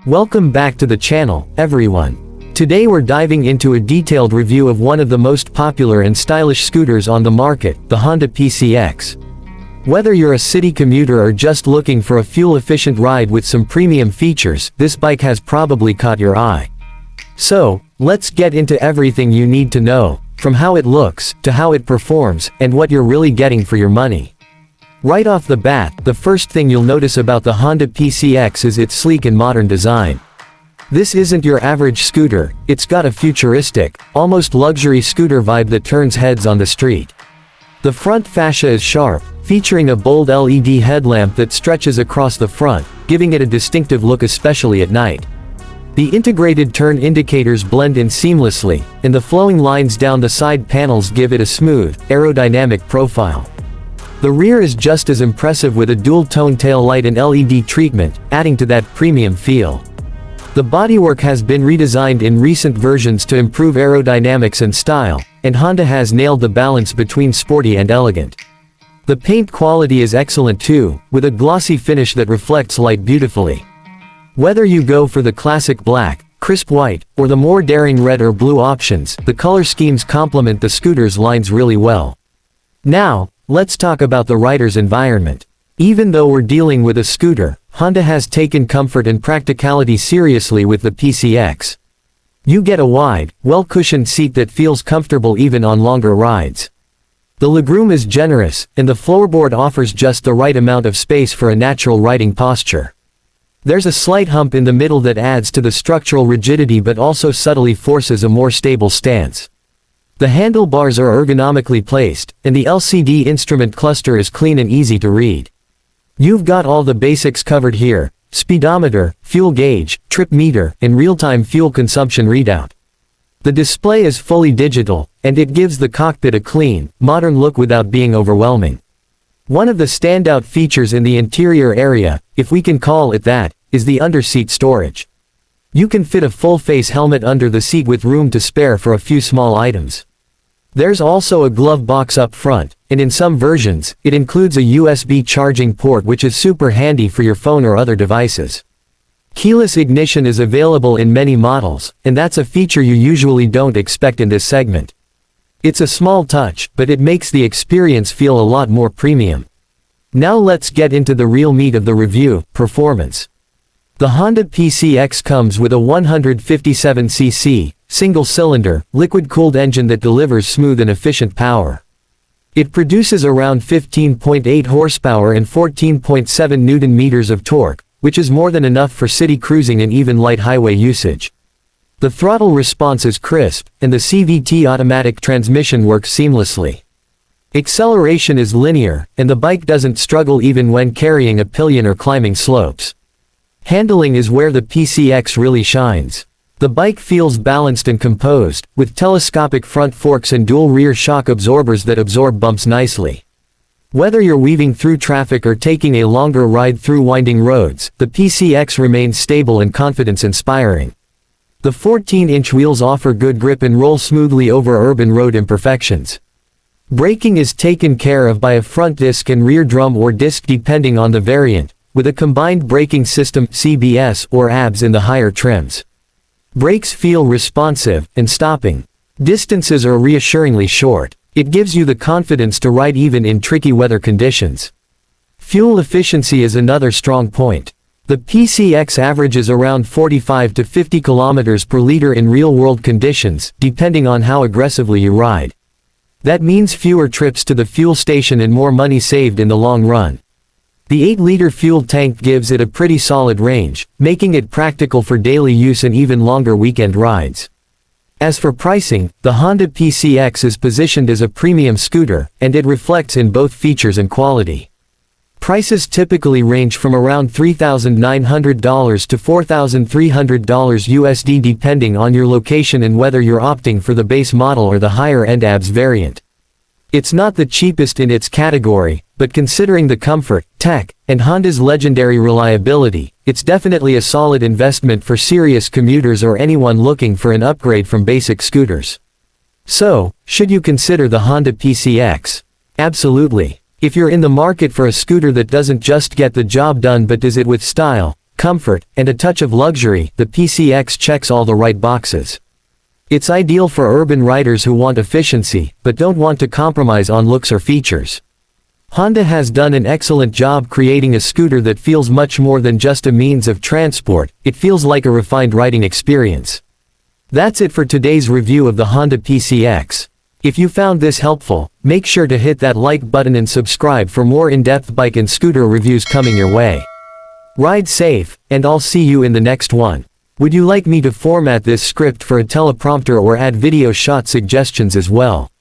Welcome back to the channel, everyone. Today we're diving into a detailed review of one of the most popular and stylish scooters on the market, the Honda PCX. Whether you're a city commuter or just looking for a fuel-efficient ride with some premium features, this bike has probably caught your eye. So, let's get into everything you need to know, from how it looks, to how it performs, and what you're really getting for your money. Right off the bat, the first thing you'll notice about the Honda PCX is its sleek and modern design. This isn't your average scooter, it's got a futuristic, almost luxury scooter vibe that turns heads on the street. The front fascia is sharp, featuring a bold LED headlamp that stretches across the front, giving it a distinctive look especially at night. The integrated turn indicators blend in seamlessly, and the flowing lines down the side panels give it a smooth, aerodynamic profile. The rear is just as impressive with a dual-tone tail light and LED treatment, adding to that premium feel. The bodywork has been redesigned in recent versions to improve aerodynamics and style, and Honda has nailed the balance between sporty and elegant. The paint quality is excellent too, with a glossy finish that reflects light beautifully. Whether you go for the classic black, crisp white, or the more daring red or blue options, the color schemes complement the scooter's lines really well. Now, let's talk about the rider's environment. Even though we're dealing with a scooter, Honda has taken comfort and practicality seriously with the PCX. You get a wide, well-cushioned seat that feels comfortable even on longer rides. The legroom is generous, and the floorboard offers just the right amount of space for a natural riding posture. There's a slight hump in the middle that adds to the structural rigidity but also subtly forces a more stable stance. The handlebars are ergonomically placed, and the LCD instrument cluster is clean and easy to read. You've got all the basics covered here: speedometer, fuel gauge, trip meter, and real-time fuel consumption readout. The display is fully digital, and it gives the cockpit a clean, modern look without being overwhelming. One of the standout features in the interior area, if we can call it that, is the under-seat storage. You can fit a full-face helmet under the seat with room to spare for a few small items. There's also a glove box up front, and in some versions, it includes a USB charging port which is super handy for your phone or other devices. Keyless ignition is available in many models, and that's a feature you usually don't expect in this segment. It's a small touch, but it makes the experience feel a lot more premium. Now let's get into the real meat of the review: performance. The Honda PCX comes with a 157cc, single-cylinder, liquid-cooled engine that delivers smooth and efficient power. It produces around 15.8 horsepower and 14.7 Nm of torque, which is more than enough for city cruising and even light highway usage. The throttle response is crisp, and the CVT automatic transmission works seamlessly. Acceleration is linear, and the bike doesn't struggle even when carrying a pillion or climbing slopes. Handling is where the PCX really shines. The bike feels balanced and composed, with telescopic front forks and dual rear shock absorbers that absorb bumps nicely. Whether you're weaving through traffic or taking a longer ride through winding roads, the PCX remains stable and confidence-inspiring. The 14-inch wheels offer good grip and roll smoothly over urban road imperfections. Braking is taken care of by a front disc and rear drum or disc depending on the variant, with a combined braking system (CBS) or ABS in the higher trims. Brakes feel responsive, and stopping distances are reassuringly short. It gives you the confidence to ride even in tricky weather conditions. Fuel efficiency is another strong point. The PCX averages around 45 to 50 km per liter in real-world conditions, depending on how aggressively you ride. That means fewer trips to the fuel station and more money saved in the long run. The 8-liter fuel tank gives it a pretty solid range, making it practical for daily use and even longer weekend rides. As for pricing, the Honda PCX is positioned as a premium scooter, and it reflects in both features and quality. Prices typically range from around $3,900 to $4,300 USD depending on your location and whether you're opting for the base model or the higher-end ABS variant. It's not the cheapest in its category, but considering the comfort, tech, and Honda's legendary reliability, it's definitely a solid investment for serious commuters or anyone looking for an upgrade from basic scooters. So, should you consider the Honda PCX? Absolutely. If you're in the market for a scooter that doesn't just get the job done but does it with style, comfort, and a touch of luxury, the PCX checks all the right boxes. It's ideal for urban riders who want efficiency, but don't want to compromise on looks or features. Honda has done an excellent job creating a scooter that feels much more than just a means of transport, it feels like a refined riding experience. That's it for today's review of the Honda PCX. If you found this helpful, make sure to hit that like button and subscribe for more in-depth bike and scooter reviews coming your way. Ride safe, and I'll see you in the next one. Would you like me to format this script for a teleprompter or add video shot suggestions as well?